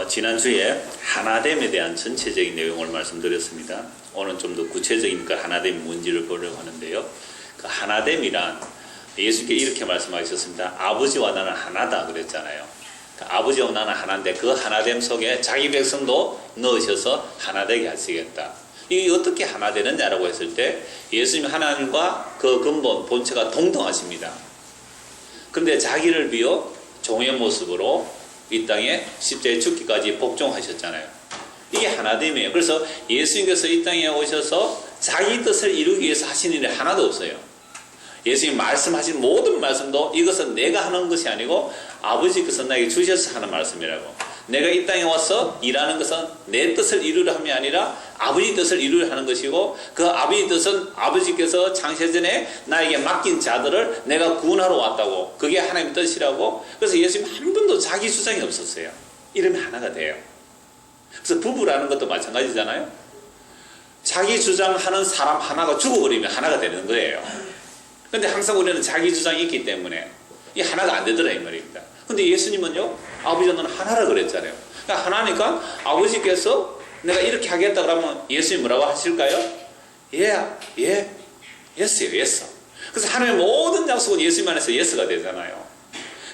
지난주에 하나됨에 대한 전체적인 내용을 말씀드렸습니다. 오늘 좀 더 구체적인 그 하나됨 문제를 보려고 하는데요. 그 하나됨이란 예수께 이렇게 말씀하셨습니다. 아버지와 나는 하나다 그랬잖아요. 그 아버지와 나는 하나인데 그 하나됨 속에 자기 백성도 넣으셔서 하나되게 하시겠다. 이게 어떻게 하나 되느냐라고 했을 때 예수님 하나님과 그 근본 본체가 동등하십니다. 그런데 자기를 비워 종의 모습으로 이 땅에 십자가에 죽기까지 복종하셨잖아요. 이게 하나됨이에요. 그래서 예수님께서 이 땅에 오셔서 자기 뜻을 이루기 위해서 하신 일이 하나도 없어요. 예수님 말씀하신 모든 말씀도 이것은 내가 하는 것이 아니고 아버지께서 나에게 주셔서 하는 말씀이라고. 내가 이 땅에 와서 일하는 것은 내 뜻을 이루려 함이 아니라 아버지 뜻을 이루려 하는 것이고, 그 아버지 뜻은 아버지께서 창세전에 나에게 맡긴 자들을 내가 구원하러 왔다고. 그게 하나님의 뜻이라고. 그래서 예수님 한 번도 자기 주장이 없었어요. 이러면 하나가 돼요. 그래서 부부라는 것도 마찬가지잖아요. 자기 주장하는 사람 하나가 죽어버리면 하나가 되는 거예요. 근데 항상 우리는 자기 주장이 있기 때문에 이 하나가 안 되더라 이 말입니다. 근데 예수님은요, 아버지와 너는 하나라 그랬잖아요. 그러니까 하나니까 아버지께서 내가 이렇게 하겠다 그러면 예수님 뭐라고 하실까요? 예스요, 예스. 그래서 하나님의 모든 약속은 예수님 안에서 예스가 되잖아요.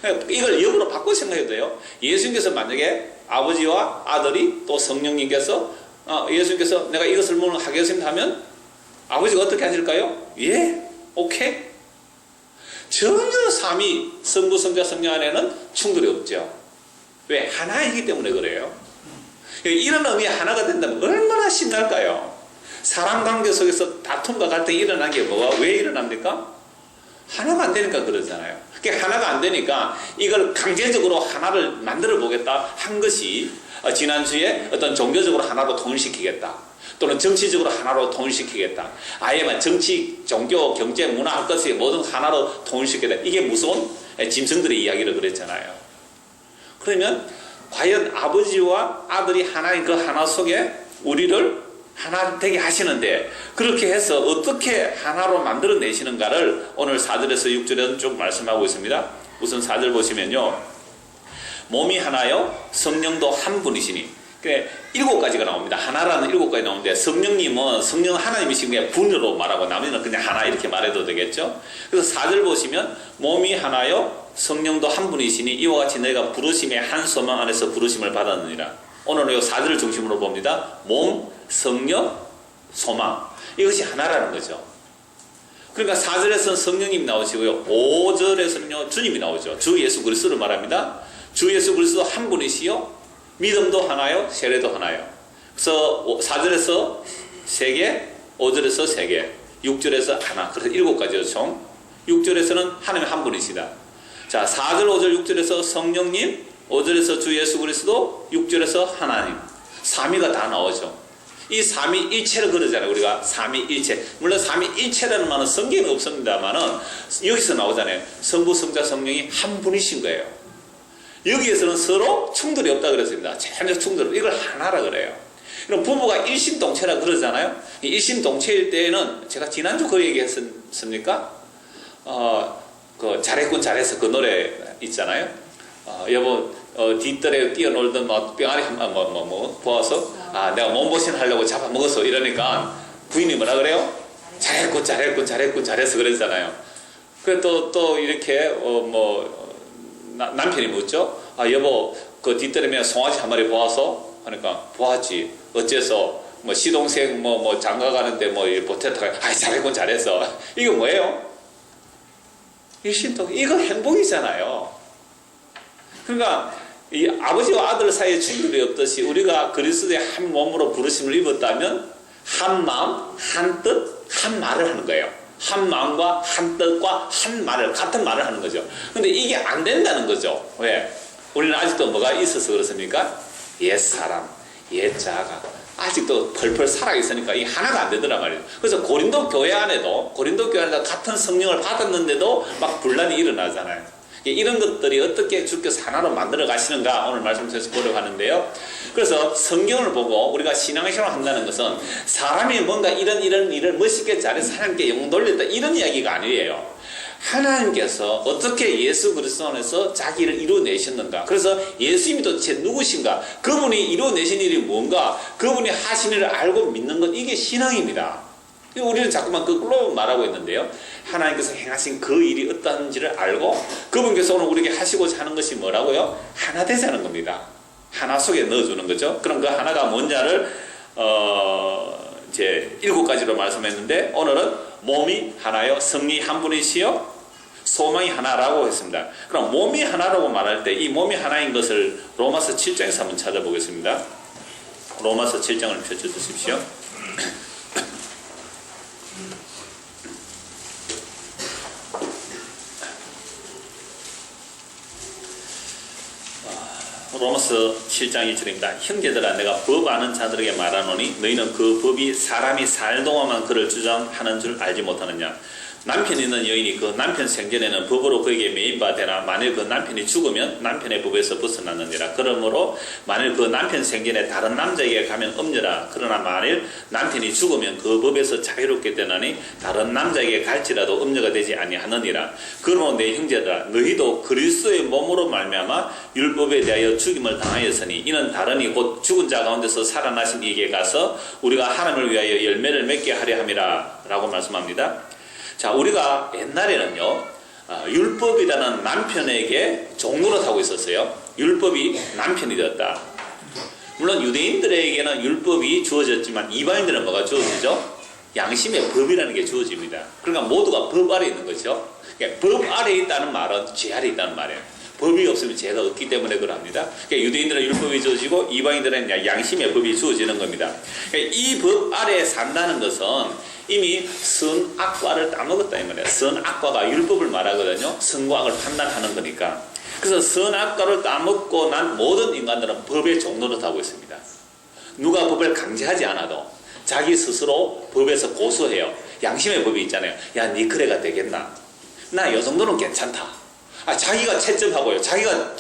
그러니까 이걸 역으로 바꿔 생각해도 돼요. 예수님께서 만약에 아버지와 아들이 또 성령님께서 예수님께서 내가 이것을 오늘 하겠습니다 하면 아버지가 어떻게 하실까요? 오케이. 전혀 삼위 성부 성자 성령 안에는 충돌이 없죠. 왜? 하나이기 때문에 그래요. 이런 의미 하나가 된다면 얼마나 신날까요? 사람 관계 속에서 다툼과 갈등이 일어난 게 뭐가 왜 일어납니까? 하나가 안 되니까 그러잖아요. 그러니까 하나가 안 되니까 이걸 강제적으로 하나를 만들어 보겠다 한 것이 지난주에 어떤 종교적으로 하나로 통일시키겠다, 또는 정치적으로 하나로 통일시키겠다, 아예만 정치, 종교, 경제, 문화 할 것이 모든 하나로 통일시키겠다. 이게 무서운 짐승들의 이야기를 그랬잖아요. 그러면 과연 아버지와 아들이 하나인 그 하나 속에 우리를 하나 되게 하시는데, 그렇게 해서 어떻게 하나로 만들어내시는가를 오늘 4절에서 6절에는 쭉 말씀하고 있습니다. 우선 4절 보시면요, 몸이 하나요 성령도 한 분이시니. 그래, 7가지가 나옵니다. 하나라는 7가지 나오는데, 성령님은 성령 하나님이신 게 분으로 말하고 나머지는 그냥 하나 이렇게 말해도 되겠죠. 그래서 4절 보시면 몸이 하나요 성령도 한 분이시니 이와 같이 너희가 부르심의 한 소망 안에서 부르심을 받았느니라. 오늘은 이 4절을 중심으로 봅니다. 몸, 성령, 소망, 이것이 하나라는 거죠. 그러니까 4절에서는 성령님이 나오시고요, 5절에서는요 주님이 나오죠. 주 예수 그리스도를 말합니다. 주 예수 그리스도 한 분이시요 믿음도 하나요 세례도 하나요. 그래서 4절에서 3개, 5절에서 3개, 6절에서 하나. 그래서 7가지죠 총. 6절에서는 하나님 한 분이시다. 자, 4절, 5절, 6절에서 성령님, 5절에서 주 예수 그리스도, 6절에서 하나님. 3위가 다 나오죠. 이 삼위일체를 그러잖아요. 우리가 삼위일체. 물론 삼위일체라는 말은 성경에 없습니다만은 여기서 나오잖아요. 성부, 성자, 성령이 한 분이신 거예요. 여기에서는 서로 충돌이 없다 그랬습니다. 전혀 충돌. 이걸 하나라 그래요. 그럼 부부가 일심동체라 그러잖아요. 일심동체일 때에는 제가 지난주 그 얘기 했습니까? 그 잘했군 잘했어 그 노래 있잖아요. 여보 뒷뜰에 뛰어놀던 뿅아리 보아서 내가 몸보신 하려고 잡아먹었어 이러니까 부인이 뭐라 그래요? 잘했군 잘했군 잘했군 잘했어 그랬잖아요. 그래 또 이렇게 남편이 묻죠. 여보 그 뒷뜰에 송아지 한 마리 보아서 하니까 보았지. 어째서 시동생 장가 가는데 보태다가 잘했군 잘했어. 이거 뭐예요? 일심동. 이거 행복이잖아요. 그러니까 이 아버지와 아들 사이에 충돌이 없듯이 우리가 그리스도의 한 몸으로 부르심을 입었다면 한 마음, 한 뜻, 한 말을 하는 거예요. 한 마음과 한 뜻과 한 말을, 같은 말을 하는 거죠. 근데 이게 안 된다는 거죠. 왜? 우리는 아직도 뭐가 있어서 그렇습니까? 옛사람, 옛자가 아직도 펄펄 살아있으니까 이게 하나가 안 되더란 말이에요. 그래서 고린도 교회 안에도 같은 성령을 받았는데도 막 분란이 일어나잖아요. 이런 것들이 어떻게 주께서 하나로 만들어 가시는가 오늘 말씀 통해서 보려고 하는데요. 그래서 성경을 보고 우리가 신앙생활을 한다는 것은 사람이 뭔가 이런 일을 멋있게 잘해서 하나님께 영광 돌렸다 이런 이야기가 아니에요. 하나님께서 어떻게 예수 그리스도 안에서 자기를 이루어내셨는가. 그래서 예수님이 도대체 누구신가, 그분이 이루어내신 일이 뭔가, 그분이 하신 일을 알고 믿는 것, 이게 신앙입니다. 우리는 자꾸만 거꾸로 말하고 있는데요. 하나님께서 행하신 그 일이 어떠한지를 알고 그분께서 오늘 우리에게 하시고자 하는 것이 뭐라고요? 하나 되자는 겁니다. 하나 속에 넣어주는 거죠. 그럼 그 하나가 뭔지를 이제 7가지로 말씀했는데, 오늘은 몸이 하나요, 성리 한 분이시요, 소망이 하나라고 했습니다. 그럼 몸이 하나라고 말할 때 이 몸이 하나인 것을 로마서 7장에서 한번 찾아보겠습니다. 로마서 7장을 펼쳐주십시오. 로마서 7장 1절입니다. 형제들아, 내가 법 아는 자들에게 말하노니 너희는 그 법이 사람이 살동안만 그를 주장하는 줄 알지 못하느냐. 남편 있는 여인이 그 남편 생전에는 법으로 그에게 매인받으나 만일 그 남편이 죽으면 남편의 법에서 벗어났느니라. 그러므로 만일 그 남편 생전에 다른 남자에게 가면 엄려라. 그러나 만일 남편이 죽으면 그 법에서 자유롭게 되나니 다른 남자에게 갈지라도 엄려가 되지 아니하느니라. 그러므로 내 형제들아, 너희도 그리스도의 몸으로 말미암아 율법에 대하여 죽임을 당하였으니 이는 다르니 곧 죽은 자 가운데서 살아나신 이에게 가서 우리가 하나님을 위하여 열매를 맺게 하려 함이라 라고 말씀합니다. 자, 우리가 옛날에는요, 율법이라는 남편에게 종노릇하고 있었어요. 율법이 남편이 되었다. 물론 유대인들에게는 율법이 주어졌지만 이방인들은 뭐가 주어지죠? 양심의 법이라는 게 주어집니다. 그러니까 모두가 법 아래 있는 거죠. 그러니까 법 아래 있다는 말은 죄 아래 있다는 말이에요. 법이 없으면 죄가 없기 때문에 그럽니다. 그러니까 유대인들은 율법이 주어지고 이방인들은 양심의 법이 주어지는 겁니다. 그러니까 이 법 아래에 산다는 것은 이미 선악과를 따먹었다 이 말이에요. 선악과가 율법을 말하거든요. 선과 악을 판단하는 거니까. 그래서 선악과를 따먹고 난 모든 인간들은 법의 종노릇하고 있습니다. 누가 법을 강제하지 않아도 자기 스스로 법에서 고소해요. 양심의 법이 있잖아요. 야, 네 그래가 되겠나? 나 이 정도는 괜찮다. 자기가 채점하고요. 자기가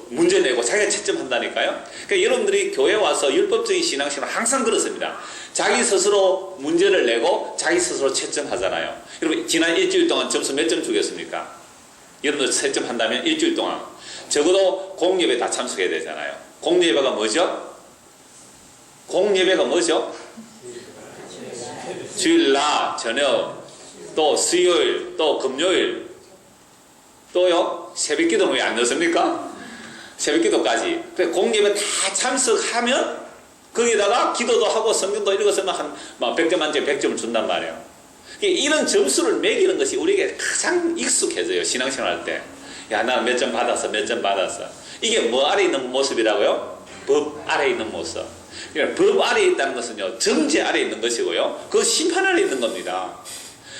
문제 내고 자기가 채점한다니까요. 그러니까 여러분들이 교회 와서 율법적인 신앙생활은 항상 그렇습니다. 자기 스스로 문제를 내고 자기 스스로 채점하잖아요. 여러분, 지난 일주일 동안 점수 몇 점 주겠습니까? 여러분들 채점한다면 일주일 동안 적어도 공예배 다 참석해야 되잖아요. 공예배가 뭐죠? 공예배가 뭐죠? 주일 낮, 저녁, 또 수요일, 또 금요일, 또요, 새벽기도는 왜 안 넣습니까? 새벽기도까지. 공예배 다 참석하면 거기다가 기도도 하고 성경도 읽었으면 한 100점 만점에 100점을 준단 말이에요. 이런 점수를 매기는 것이 우리에게 가장 익숙해져요. 신앙생활 할 때. 야, 나는 몇 점 받았어, 몇 점 받았어. 이게 뭐 아래 있는 모습이라고요? 법 아래 있는 모습. 그러니까 법 아래 있다는 것은요, 정죄 아래 있는 것이고요, 그 심판 아래 있는 겁니다.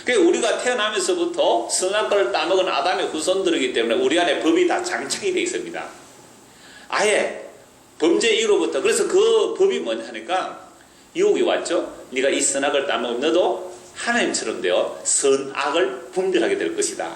그러니까 우리가 태어나면서부터 선악과를 따먹은 아담의 후손들이기 때문에 우리 안에 법이 다 장착이 되어 있습니다. 아예 범죄 이후로부터. 그래서 그 법이 뭐냐 하니까 유혹이 왔죠. 네가 이 선악을 따먹으면 너도 하나님처럼 되어 선악을 분별하게 될 것이다.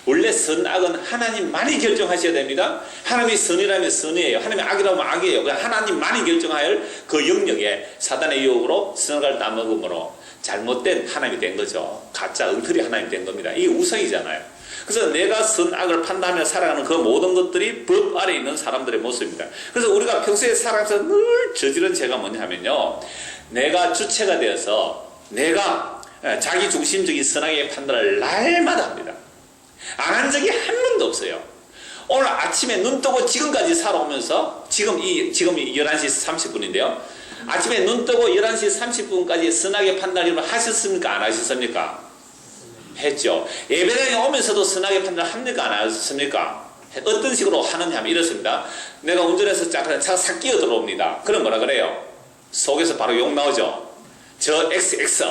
원래 선악은 하나님만이 결정하셔야 됩니다. 하나님이 선이라면 선이에요. 하나님이 악이라면 악이에요. 하나님만이 결정할 그 영역에 사단의 유혹으로 선악을 따먹음으로 잘못된 하나님이 된 거죠. 가짜 엉터리 하나님이 된 겁니다. 이게 우상이잖아요. 그래서 내가 선악을 판단하며 살아가는 그 모든 것들이 법 아래 있는 사람들의 모습입니다. 그래서 우리가 평소에 살아가면서 늘 저지른 죄가 뭐냐 하면요, 내가 주체가 되어서 내가 자기 중심적인 선악의 판단을 날마다 합니다. 안 한 적이 한 번도 없어요. 오늘 아침에 눈 뜨고 지금까지 살아오면서 지금 11시 30분인데요. 아침에 눈 뜨고 11시 30분까지 선악의 판단을 하셨습니까? 안 하셨습니까? 했죠. 예배당에 오면서도 선악의 판단을 합니까? 안 하셨습니까? 어떤 식으로 하느냐 하면 이렇습니다. 내가 운전해서 차가 싹 끼어 들어옵니다. 그럼 뭐라 그래요? 속에서 바로 욕 나오죠. 저 XX.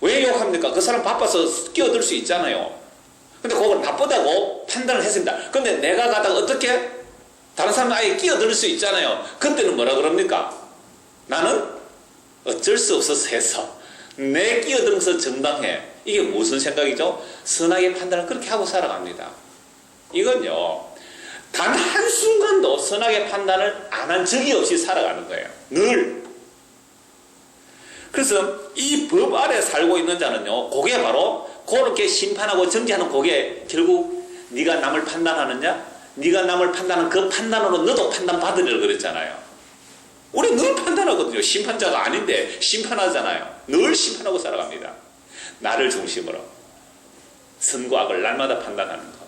왜 욕합니까? 그 사람 바빠서 끼어들 수 있잖아요. 근데 그걸 나쁘다고 판단을 했습니다. 근데 내가 가다가 어떻게? 다른 사람은 아예 끼어들 수 있잖아요. 그때는 뭐라 그럽니까? 나는 어쩔 수 없어서 해서 내 끼어드는 것은 정당해. 이게 무슨 생각이죠? 선악의 판단을 그렇게 하고 살아갑니다. 이건요, 단 한순간도 선악의 판단을 안 한 적이 없이 살아가는 거예요. 늘. 그래서 이 법 아래 살고 있는 자는요, 그게 바로 그렇게 심판하고 정죄하는 그게 결국 네가 남을 판단하느냐? 네가 남을 판단하는 그 판단으로 너도 판단받으려고 그랬잖아요. 우리 늘 판단하거든요. 심판자가 아닌데 심판하잖아요. 늘 심판하고 살아갑니다. 나를 중심으로 선과 악을 날마다 판단하는 것.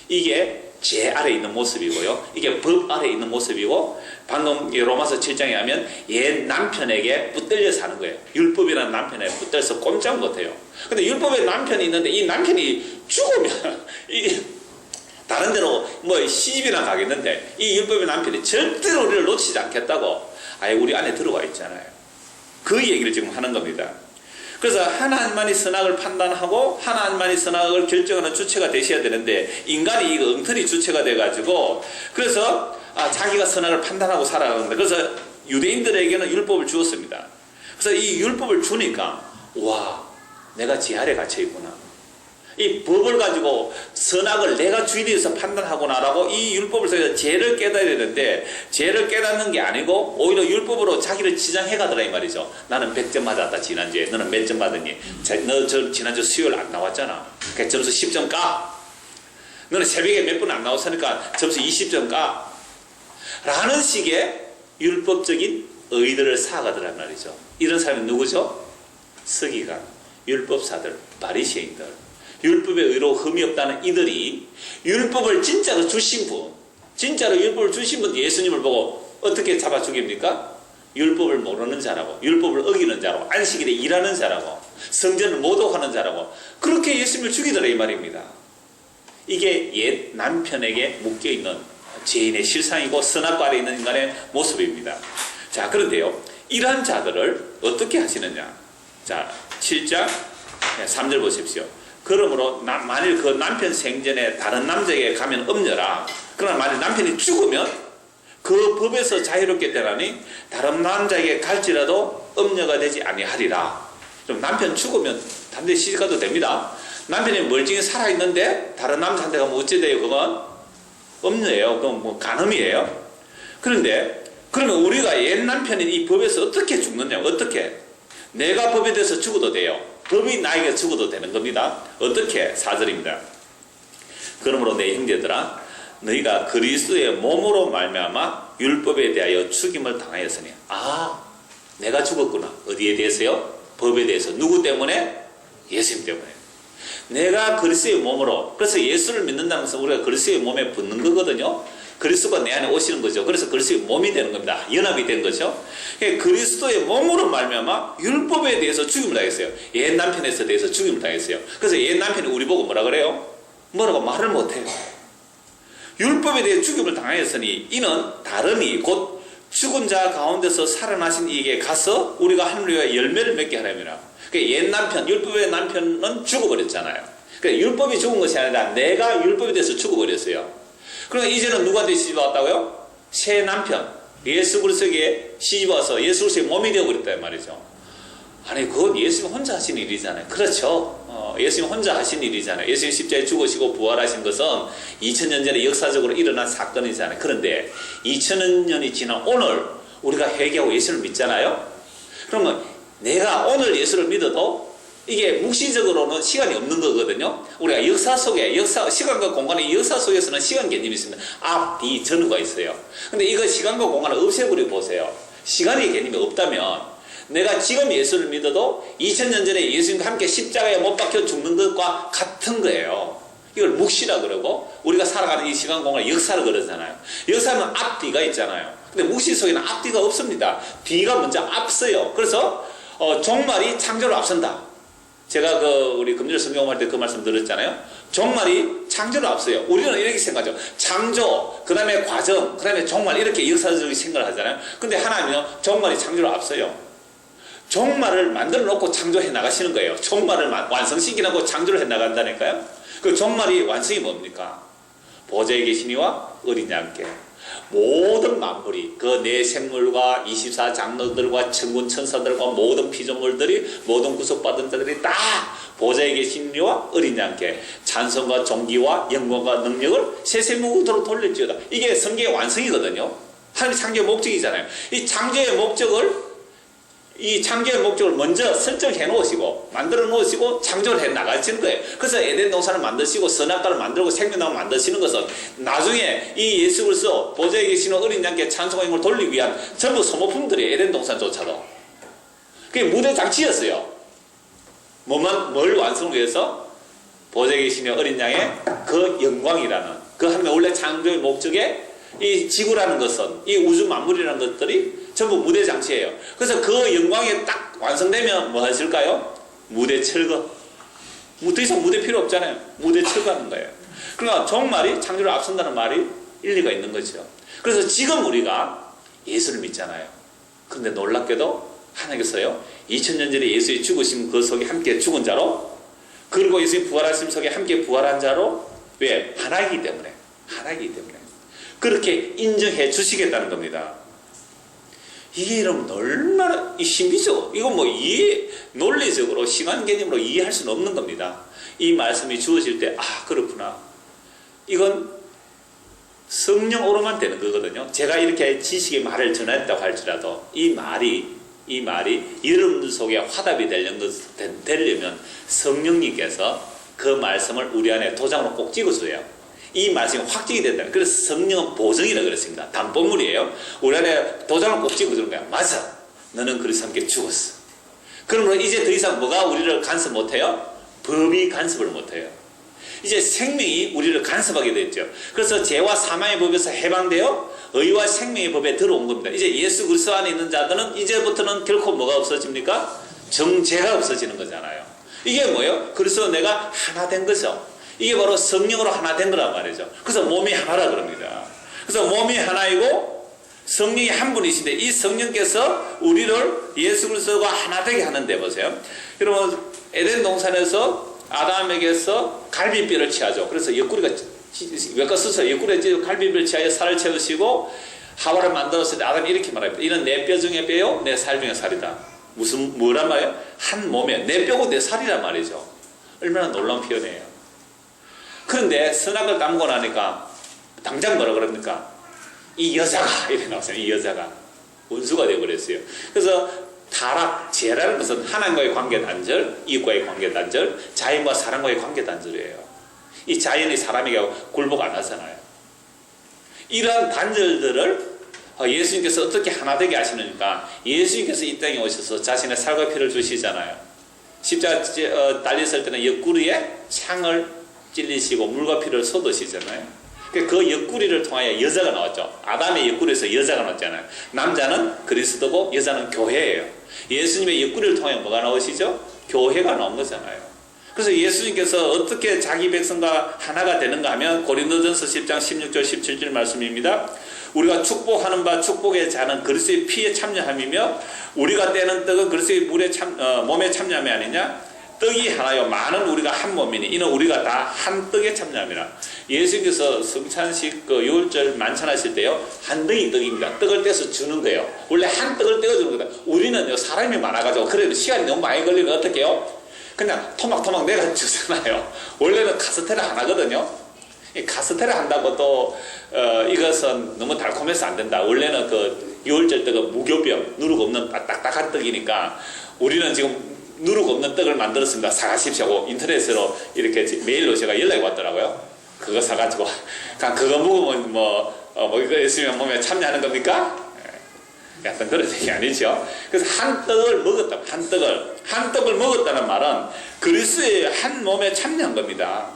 이게 죄 아래 있는 모습이고요. 이게 법 아래 있는 모습이고, 방금 로마서 7장에 하면 옛 남편에게 붙들려 사는 거예요. 율법이라는 남편에 붙들려서 꼼짝 못해요. 근데 율법의 남편이 있는데 이 남편이 죽으면 다른 데로 뭐 시집이나 가겠는데 이 율법의 남편이 절대로 우리를 놓치지 않겠다고 아예 우리 안에 들어와 있잖아요. 그 얘기를 지금 하는 겁니다. 그래서 하나님만이 선악을 판단하고 하나님만이 선악을 결정하는 주체가 되셔야 되는데 인간이 이거 엉터리 주체가 돼가지고 그래서 자기가 선악을 판단하고 살아가는데, 그래서 유대인들에게는 율법을 주었습니다. 그래서 이 율법을 주니까 와, 내가 지 아래 갇혀 있구나. 이 법을 가지고 선악을 내가 주인에서 판단하구나라고 이 율법을 통해서 죄를 깨달아야 되는데, 죄를 깨닫는 게 아니고 오히려 율법으로 자기를 지장해 가더라 이 말이죠. 나는 100점 맞았다 지난주에. 너는 몇 점 받았니? 너 지난주 수요일 안 나왔잖아. 그러니까 점수 10점 까. 너는 새벽에 몇 분 안 나왔으니까 점수 20점 까. 라는 식의 율법적인 의들을 쌓아가더란 말이죠. 이런 사람이 누구죠? 서기관, 율법사들, 바리새인들. 율법의 의로 흠이 없다는 이들이 율법을 진짜로 주신 분, 진짜로 율법을 주신 분 예수님을 보고 어떻게 잡아 죽입니까? 율법을 모르는 자라고, 율법을 어기는 자라고, 안식일에 일하는 자라고, 성전을 모독하는 자라고 그렇게 예수님을 죽이더라 이 말입니다. 이게 옛 남편에게 묶여있는 죄인의 실상이고 선악과 아래 있는 인간의 모습입니다. 자, 그런데요, 이러한 자들을 어떻게 하시느냐? 자, 7장 3절 보십시오. 그러므로 만일 그 남편 생전에 다른 남자에게 가면 엄려라. 그러나 만일 남편이 죽으면 그 법에서 자유롭게 되라니 다른 남자에게 갈지라도 엄려가 되지 아니하리라. 좀 남편 죽으면 다른 데 시집가도 됩니다. 남편이 멀쩡히 살아있는데 다른 남자한테 가면 어찌 돼요? 그건 엄려예요. 그건 뭐 간음이에요. 그런데 그러면 우리가 옛 남편인 이 법에서 어떻게 죽느냐? 어떻게? 내가 법에 대해서 죽어도 돼요. 법이 나에게 죽어도 되는 겁니다. 어떻게? 4절입니다. 그러므로 내 형제들아, 너희가 그리스도의 몸으로 말미암아 율법에 대하여 죽임을 당하였으니. 내가 죽었구나. 어디에 대해서요? 법에 대해서. 누구 때문에? 예수님 때문에. 내가 그리스도의 몸으로, 그래서 예수를 믿는다는 것은 우리가 그리스도의 몸에 붙는 거거든요. 그리스도가 내 안에 오시는 거죠. 그래서 그리스도의 몸이 되는 겁니다. 연합이 된 거죠. 그리스도의 몸으로 말미암아 율법에 대해서 죽임을 당했어요. 옛 남편에 대해서 죽임을 당했어요. 그래서 옛 남편이 우리 보고 뭐라 그래요? 뭐라고 말을 못해요. 율법에 대해 죽임을 당하였으니 이는 다름이 곧 죽은 자 가운데서 살아나신 이에게 가서 우리가 하늘의 열매를 맺게 하려니라. 옛 남편, 율법의 남편은 죽어버렸잖아요. 그러니까 율법이 죽은 것이 아니라 내가 율법에 대해서 죽어버렸어요. 그러니까 이제는 누구한테 시집 왔다고요? 새 남편, 예수 그리스도에게 시집 와서 예수 그리스도의 몸이 되어버렸단 말이죠. 아니, 그건 예수님 혼자 하신 일이잖아요. 그렇죠. 예수님 혼자 하신 일이잖아요. 예수님 십자가에 죽으시고 부활하신 것은 2000년 전에 역사적으로 일어난 사건이잖아요. 그런데 2000년이 지난 오늘 우리가 회개하고 예수를 믿잖아요. 그러면 내가 오늘 예수를 믿어도 이게 묵시적으로는 시간이 없는 거거든요. 우리가 역사 속에, 시간과 공간의 역사 속에서는 시간 개념이 있습니다. 앞, 뒤, 전후가 있어요. 근데 이거 시간과 공간을 없애버려 보세요. 시간의 개념이 없다면 내가 지금 예수를 믿어도 2000년 전에 예수님과 함께 십자가에 못 박혀 죽는 것과 같은 거예요. 이걸 묵시라 그러고 우리가 살아가는 이 시간 공간의 역사를 그러잖아요. 역사는 앞, 뒤가 있잖아요. 근데 묵시 속에는 앞, 뒤가 없습니다. 뒤가 먼저 앞서요. 그래서 종말이 창조를 앞선다. 제가 우리 금요일 성경할 때 그 말씀 들었잖아요. 종말이 창조를 앞서요. 우리는 이렇게 생각하죠. 창조, 그 다음에 과정, 그 다음에 종말, 이렇게 역사적인 생각을 하잖아요. 근데 하나님은 종말이 창조를 앞서요. 종말을 만들어 놓고 창조해 나가시는 거예요. 종말을 완성시키고 창조를 해 나간다니까요. 그 종말이 완성이 뭡니까? 보좌에 계신 이와 어린 양께 모든 만물이 그 네 생물과 24장로들과 천군 천사들과 모든 피조물들이 모든 구속받은 자들이 다 보좌에 계신 이와 어린 양께 찬송과 존귀와 영광과 능력을 세세무도로 돌릴지어다. 이게 성경의 완성이거든요. 하나님 창조의 목적이잖아요. 이 창조의 목적을 이 창조의 목적을 먼저 설정해 놓으시고 만들어 놓으시고 창조를 해 나가시는 거예요. 그래서 에덴 동산을 만드시고 선악과를 만들고 생명나무 만드시는 것은 나중에 이 예수 그리스도 보좌에 계시는 어린 양께 찬송의 걸 돌리기 위한 전부 소모품들이 에덴 동산조차도 그게 무대 장치였어요. 뭘 완성을 위해서? 보좌에 계시는 어린 양의 그 영광이라는 그 하나님의 원래 창조의 목적에 이 지구라는 것은 이 우주 만물이라는 것들이 전부 무대 장치예요. 그래서 그 영광이 딱 완성되면 뭐 하실까요? 무대 철거. 더 이상 무대 필요 없잖아요. 무대 철거하는 거예요. 그러니까 종말이 창조를 앞선다는 말이 일리가 있는 거죠. 그래서 지금 우리가 예수를 믿잖아요. 그런데 놀랍게도 하나님께서요 2000년 전에 예수의 죽으심 그 속에 함께 죽은 자로 그리고 예수의 부활하심 속에 함께 부활한 자로 왜? 하나이기 때문에 그렇게 인정해 주시겠다는 겁니다. 이게 여러분 얼마나 신비죠. 이건 뭐 논리적으로 시간 개념으로 이해할 수는 없는 겁니다. 이 말씀이 주어질 때 그렇구나. 이건 성령으로만 되는 거거든요. 제가 이렇게 지식의 말을 전했다고 할지라도 이 말이 여러분들 속에 화답이 되려면 성령님께서 그 말씀을 우리 안에 도장으로 꼭 찍어줘요. 이 말씀이 확증이 된다. 그래서 성령은 보증이라 그랬습니다. 담보물이에요. 우리 안에 도장을 꼭 찍어주는 거야. 맞아. 너는 그리스도와 함께 죽었어. 그러면 이제 더 이상 뭐가 우리를 간섭 못해요? 법이 간섭을 못해요. 이제 생명이 우리를 간섭하게 됐죠. 그래서 죄와 사망의 법에서 해방되어 의와 생명의 법에 들어온 겁니다. 이제 예수 그리스도 안에 있는 자들은 이제부터는 결코 뭐가 없어집니까? 정죄가 없어지는 거잖아요. 이게 뭐예요? 그래서 내가 하나 된 거죠. 이게 바로 성령으로 하나 된 거란 말이죠. 그래서 몸이 하나라 그럽니다. 그래서 몸이 하나이고 성령이 한 분이신데 이 성령께서 우리를 예수 그리스도가 하나 되게 하는데 보세요. 여러분 에덴 동산에서 아담에게서 갈비뼈를 취하죠. 그래서 옆구리가 외과 수술 옆구리에 갈비뼈를 취하여 살을 채우시고 하와를 만들었을 때 아담이 이렇게 말합니다. 이는 내 뼈 중에 뼈요 내 살 중에 살이다. 뭐란 말이에요? 한 몸에 내 뼈고 내 살이란 말이죠. 얼마나 놀라운 표현이에요. 그런데 선악을 담고 나니까 당장 뭐라 그럽니까? 이 여자가 이렇게 나왔어요. 이 여자가 원수가 되어버렸어요. 그래서 타락, 죄라는 것은 하나님과의 관계 단절, 이웃과의 관계 단절, 자연과 사람과의 관계 단절이에요. 이 자연이 사람에게 굴복 안 하잖아요. 이러한 단절들을 예수님께서 어떻게 하나 되게 하시느니까 예수님께서 이 땅에 오셔서 자신의 살과 피를 주시잖아요. 십자가 달렸을 때는 옆구리에 창을 찔리시고 물과 피를 쏟으시잖아요. 그 옆구리를 통하여 여자가 나왔죠. 아담의 옆구리에서 여자가 나왔잖아요. 남자는 그리스도고 여자는 교회예요. 예수님의 옆구리를 통하여 뭐가 나오시죠? 교회가 나온 거잖아요. 그래서 예수님께서 어떻게 자기 백성과 하나가 되는가 하면 고린도전서 10장 16절 17절 말씀입니다. 우리가 축복하는 바 축복의 자는 그리스도의 피에 참여함이며 우리가 떼는 떡은 그리스도의 몸에 참여함이 아니냐? 떡이 하나요 많은 우리가 한 몸이니 이는 우리가 다 한 떡에 참여함이라. 예수님께서 성찬식 유월절 만찬하실 때요 한 덩이 떡입니다. 떡을 떼서 주는 거예요. 원래 한 떡을 떼어주는 거다. 우리는 사람이 많아가지고 그래도 시간이 너무 많이 걸리면 어떻게 해요? 그냥 토막토막 내가 주잖아요. 원래는 카스테라 하나거든요. 이 카스테라 한다고 또 이것은 너무 달콤해서 안 된다. 원래는 그 유월절 떡은 무교병 누룩 없는 딱딱한 떡이니까 우리는 지금 누룩 없는 떡을 만들었습니다. 사가십시오. 인터넷으로 이렇게 메일로 제가 연락이 왔더라고요. 그거 사가지고 그거 먹으면 이거 있으면 몸에 참여하는 겁니까? 약간 그런 얘기 아니죠. 그래서 한 떡을 먹었다. 한 떡을 먹었다는 말은 그리스도의 한 몸에 참여한 겁니다.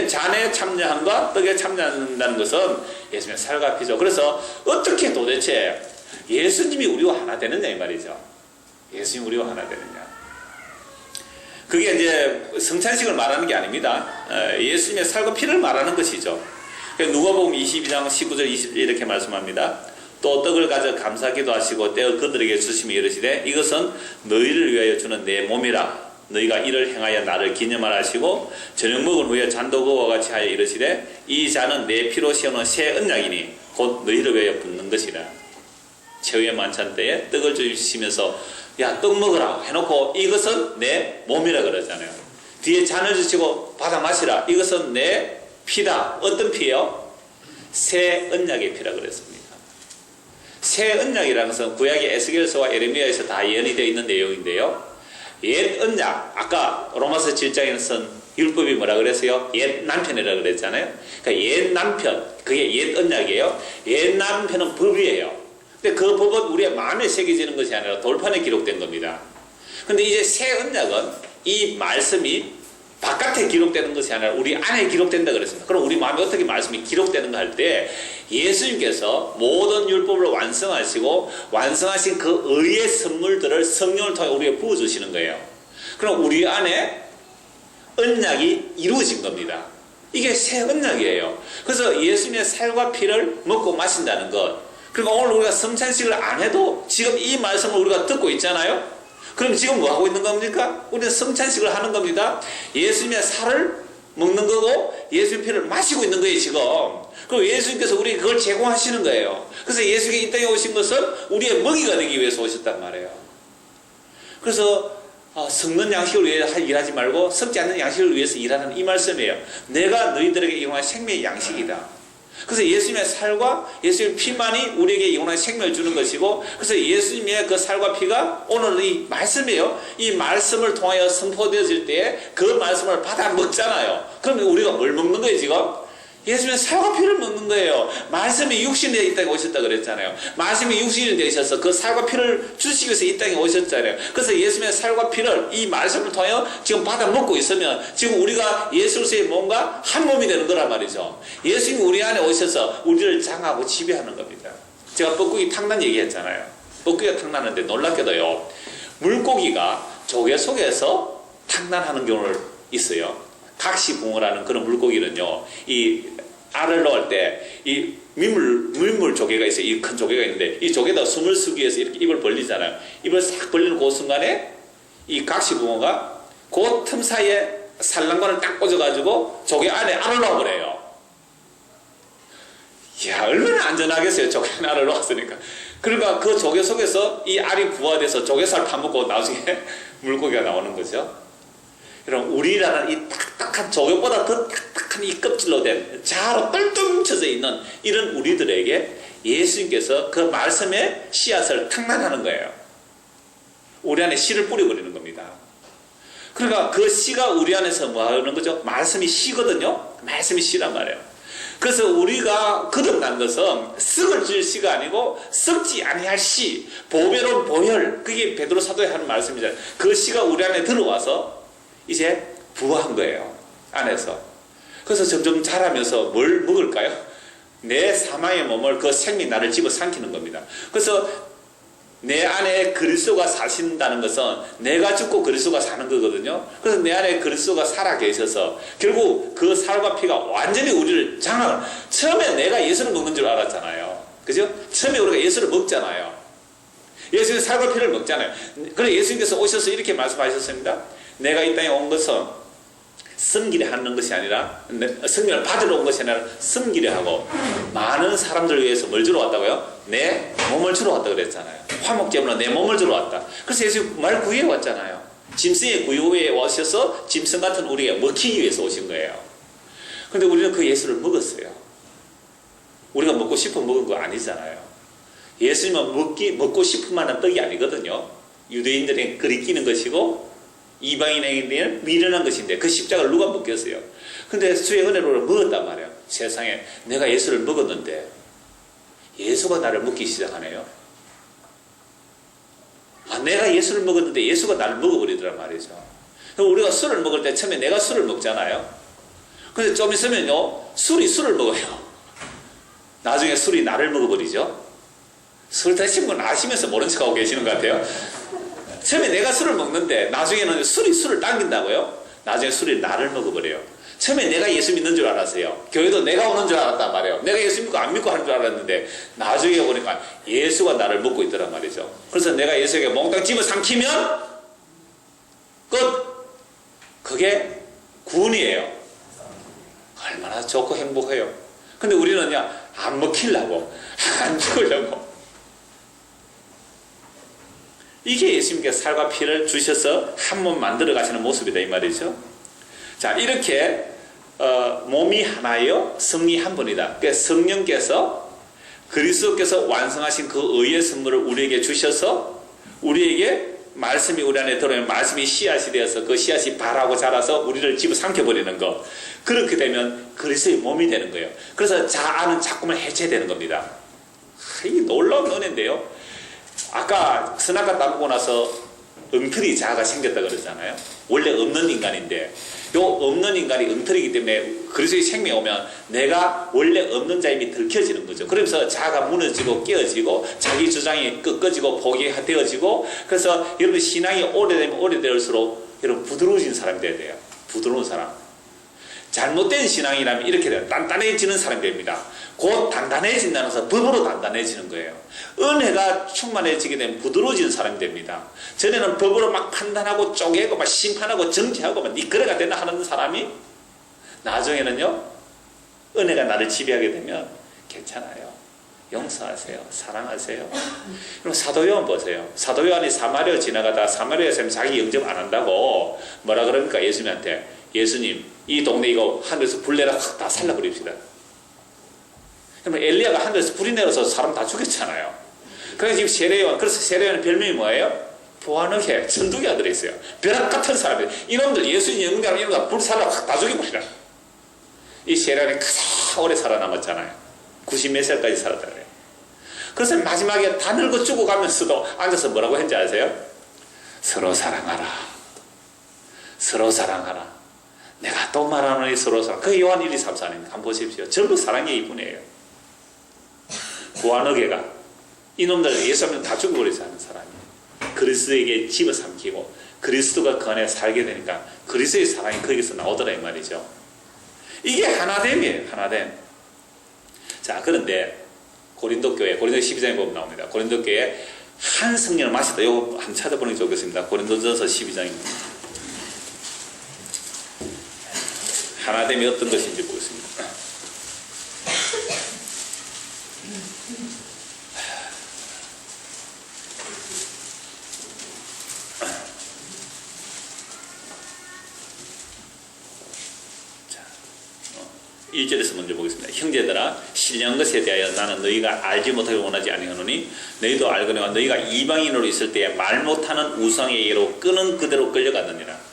잔에 참여함과 떡에 참여한다는 것은 예수님의 살과 피죠. 그래서 어떻게 도대체 예수님이 우리와 하나 되느냐 이 말이죠. 예수님이 우리와 하나 되느냐. 그게 이제 성찬식을 말하는 게 아닙니다. 예수님의 살과 피를 말하는 것이죠. 누가복음 22장 19절 20절 이렇게 말씀합니다. 또 떡을 가져 감사기도 하시고 떼어 그들에게 주시며 이르시되 이것은 너희를 위하여 주는 내 몸이라. 너희가 이를 행하여 나를 기념하라 하시고 저녁 먹은 후에 잔도 그와 같이 하여 이르시되 이 잔은 내 피로 세우는 새 언약이니 곧 너희를 위하여 붓는 것이라. 최후의 만찬 때에 떡을 주시면서 야, 떡 먹으라 해놓고 이것은 내 몸이라 그러잖아요. 뒤에 잔을 주시고 받아 마시라. 이것은 내 피다. 어떤 피예요? 새 언약의 피라 그랬습니다. 새 언약이라는 것은 구약의 에스겔서와 예레미야에서 다 예언이 되어 있는 내용인데요. 옛 언약, 아까 로마서 7장에서는 율법이 뭐라 그랬어요? 옛 남편이라 그랬잖아요. 그러니까 옛 남편, 그게 옛 언약이에요. 옛 남편은 법이에요. 근데 그 법은 우리의 마음에 새겨지는 것이 아니라 돌판에 기록된 겁니다. 근데 이제 새 언약은 이 말씀이 바깥에 기록되는 것이 아니라 우리 안에 기록된다 그랬습니다. 그럼 우리 마음에 어떻게 말씀이 기록되는가 할 때 예수님께서 모든 율법을 완성하시고 완성하신 그 의의 선물들을 성령을 통해 우리에게 부어주시는 거예요. 그럼 우리 안에 언약이 이루어진 겁니다. 이게 새 언약이에요. 그래서 예수님의 살과 피를 먹고 마신다는 것. 그러니까 오늘 우리가 성찬식을 안 해도 지금 이 말씀을 우리가 듣고 있잖아요. 그럼 지금 뭐 하고 있는 겁니까? 우리는 성찬식을 하는 겁니다. 예수님의 살을 먹는 거고 예수님 피를 마시고 있는 거예요 지금. 그리고 예수님께서 우리에게 그걸 제공하시는 거예요. 그래서 예수님이 이 땅에 오신 것은 우리의 먹이가 되기 위해서 오셨단 말이에요. 그래서 섞는 양식을 위해 일하지 말고 섞지 않는 양식을 위해서 일하는 이 말씀이에요. 내가 너희들에게 영원한 생명의 양식이다. 그래서 예수님의 살과 예수님의 피만이 우리에게 영원한 생명을 주는 것이고, 그래서 예수님의 그 살과 피가 오늘 이 말씀이에요. 이 말씀을 통하여 선포되어질 때에 그 말씀을 받아 먹잖아요. 그러면 우리가 뭘 먹는 거예요 지금? 예수님의 살과 피를 먹는 거예요. 말씀이 육신이 되어 이 땅에 오셨다 그랬잖아요. 말씀이 육신이 되셔서 그 살과 피를 주시기 위해서 이 땅에 오셨잖아요. 그래서 예수님의 살과 피를 이 말씀을 통하여 지금 받아 먹고 있으면 지금 우리가 예수의 몸과 한 몸이 되는 거란 말이죠. 예수님이 우리 안에 오셔서 우리를 장하고 지배하는 겁니다. 제가 뻐꾸기 탕난 얘기했잖아요. 뻐꾸기가 탕나는데 놀랍게도요, 물고기가 조개 속에서 탕난하는 경우를 있어요. 각시붕어라는 그런 물고기는요, 이 알을 넣을 때 이 민물 조개가 있어요. 이 큰 조개가 있는데 이 조개에다 숨을 쓰기 위해서 이렇게 입을 벌리잖아요. 입을 싹 벌리는 그 순간에 이 각시붕어가 그 틈 사이에 살랑관을 딱 꽂아가지고 조개 안에 알을 넣어버려요. 이야, 얼마나 안전하겠어요. 조개 안에 알을 넣었으니까. 그러니까 그 조개 속에서 이 알이 부화돼서 조개살 파먹고 나중에 물고기가 나오는 거죠. 그럼 우리라는 이 딱딱한 조개보다 더 딱딱한 이 껍질로 된 자로 똘똘 뭉쳐져 있는 이런 우리들에게 예수님께서 그 말씀의 씨앗을 탕난하는 거예요. 우리 안에 씨를 뿌려버리는 겁니다. 그러니까 그 씨가 우리 안에서 뭐 하는 거죠? 말씀이 씨거든요. 말씀이 씨란 말이에요. 그래서 우리가 거듭난 것은 썩을 질 씨가 아니고 썩지 아니할 씨, 보배로운 보혈, 그게 베드로 사도에 하는 말씀이잖아요. 그 씨가 우리 안에 들어와서 이제 부화한 거예요. 안에서. 그래서 점점 자라면서 뭘 먹을까요? 내 사망의 몸을 그 생명이 나를 집어삼키는 겁니다. 그래서 내 안에 그리스도가 사신다는 것은 내가 죽고 그리스도가 사는 거거든요. 그래서 내 안에 그리스도가 살아 계셔서 결국 그 살과 피가 완전히 우리를 장악을, 처음에 내가 예수를 먹는 줄 알았잖아요. 그죠? 처음에 우리가 예수를 먹잖아요. 예수의 살과 피를 먹잖아요. 그래서 예수님께서 오셔서 이렇게 말씀하셨습니다. 내가 이 땅에 온 것은 섬기려 하는 것이 아니라, 성령을 받으러 온 것이 아니라 섬기려 하고 많은 사람들을 위해서 뭘 주러 왔다고요? 내 몸을 주러 왔다 그랬잖아요. 화목제물로 내 몸을 주러 왔다. 그래서 예수 말 구해 왔잖아요. 짐승의 구유에 오셔서 짐승 같은 우리가 먹히기 위해서 오신 거예요. 그런데 우리는 그 예수를 먹었어요. 우리가 먹고 싶어 먹은 거 아니잖아요. 예수님은 먹고 싶을 만한 떡이 아니거든요. 유대인들에게 그리끼는 것이고 이방인에게는 미련한 것인데 그 십자가를 누가 먹겠어요? 근데 주의 은혜로 먹었단 말이에요. 세상에 내가 예수를 먹었는데 예수가 나를 먹기 시작하네요. 내가 예수를 먹었는데 예수가 나를 먹어버리더란 말이죠. 우리가 술을 먹을 때 처음에 내가 술을 먹잖아요. 근데 좀 있으면요, 술이 술을 먹어요. 나중에 술이 나를 먹어버리죠. 술 드신 분 아시면서 모른 척하고 계시는 것 같아요. 처음에 내가 술을 먹는데 나중에는 술이 술을 당긴다고요? 나중에 술이 나를 먹어버려요. 처음에 내가 예수 믿는 줄 알았어요. 교회도 내가 오는 줄 알았단 말이에요. 내가 예수 믿고 안 믿고 하는 줄 알았는데 나중에 보니까 예수가 나를 먹고 있더란 말이죠. 그래서 내가 예수에게 몽땅 집어삼키면 끝! 그게 구원이에요. 얼마나 좋고 행복해요. 근데 우리는요, 안 먹히려고, 안 죽으려고. 이게 예수님께서 살과 피를 주셔서 한 몸 만들어 가시는 모습이다 이 말이죠. 자, 이렇게 몸이 하나요, 성리 한 분이다. 그러니까 성령께서 그리스도께서 완성하신 그 의의 선물을 우리에게 주셔서 우리에게 말씀이 우리 안에 들어오면 말씀이 씨앗이 되어서 그 씨앗이 발하고 자라서 우리를 집어삼켜버리는 것. 그렇게 되면 그리스도의 몸이 되는 거예요. 그래서 자아는 자꾸만 해체되는 겁니다. 이 놀라운 은혜인데요. 아까 선악과 따먹고 나서 엉터리 자아가 생겼다 그러잖아요. 원래 없는 인간인데 요 없는 인간이 엉터리이기 때문에 그리스도의 생명이 오면 내가 원래 없는 자임이 들켜지는 거죠. 그러면서 자아가 무너지고 깨어지고 자기 주장이 꺾어지고 포기되어지고 그래서 여러분 신앙이 오래되면 오래될수록 여러분 부드러워진 사람이 돼야 돼요. 부드러운 사람. 잘못된 신앙이라면 이렇게 돼요. 단단해지는 사람이 됩니다. 곧 단단해진다는 것은 법으로 단단해지는 거예요. 은혜가 충만해지게 되면 부드러워지는 사람이 됩니다. 전에는 법으로 막 판단하고 쪼개고 막 심판하고 정죄하고 막 니꺼레가 되나 하는 사람이 나중에는요 은혜가 나를 지배하게 되면 괜찮아요. 용서하세요. 사랑하세요. 그럼 사도 요한 보세요. 사도 요한이 사마리아 지나가다 사마리아에서 자기 영접 안 한다고 뭐라 그러니까 예수님한테 예수님 이 동네 이거 하늘에서 불 내라 다 살라버립시다. 그러면 엘리야가 하늘에서 불이 내려서 사람 다 죽였잖아요. 그래서 지금 세례요한, 그래서 세례요한의 별명이 뭐예요? 보아너게 천둥이 아들이 있어요. 벼락 같은 사람들. 이놈들 예수님 영웅이라는 이놈들 불 살아 다 죽여버리라. 이 세례요한이 가장 오래 살아남았잖아요. 90몇 살까지 살았다 그래요. 그래서 마지막에 다 늙어 죽어가면서도 앉아서 뭐라고 했는지 아세요? 서로 사랑하라. 서로 사랑하라. 내가 또 말하노니 서로 사랑. 그게 요한 1, 2, 3, 4입니다. 한번 보십시오. 전부 사랑의 이분이에요. 보아너게가 이놈들 예수하면 다 죽어버리지 않은 사람이에요. 그리스도에게 집어삼키고 그리스도가 그 안에 살게 되니까 그리스도의 사랑이 거기서 나오더라 이 말이죠. 이게 하나됨이에요. 하나됨. 자, 그런데 고린도 교회, 고린도 12장에 보면 나옵니다. 고린도 교회에 한 성령을 마셨다. 이거 한번 찾아보는 게 좋겠습니다. 고린도전서 12장입니다. 하나됨이 어떤 것인지 보겠습니다. 자, 1절에서 먼저 보겠습니다. 형제들아 신령한 것에 대하여 나는 너희가 알지 못하기 원하지 아니하노니 너희도 알거니와 너희가 이방인으로 있을 때에 말 못하는 우상의 예로 끄는 그대로 끌려갔느니라.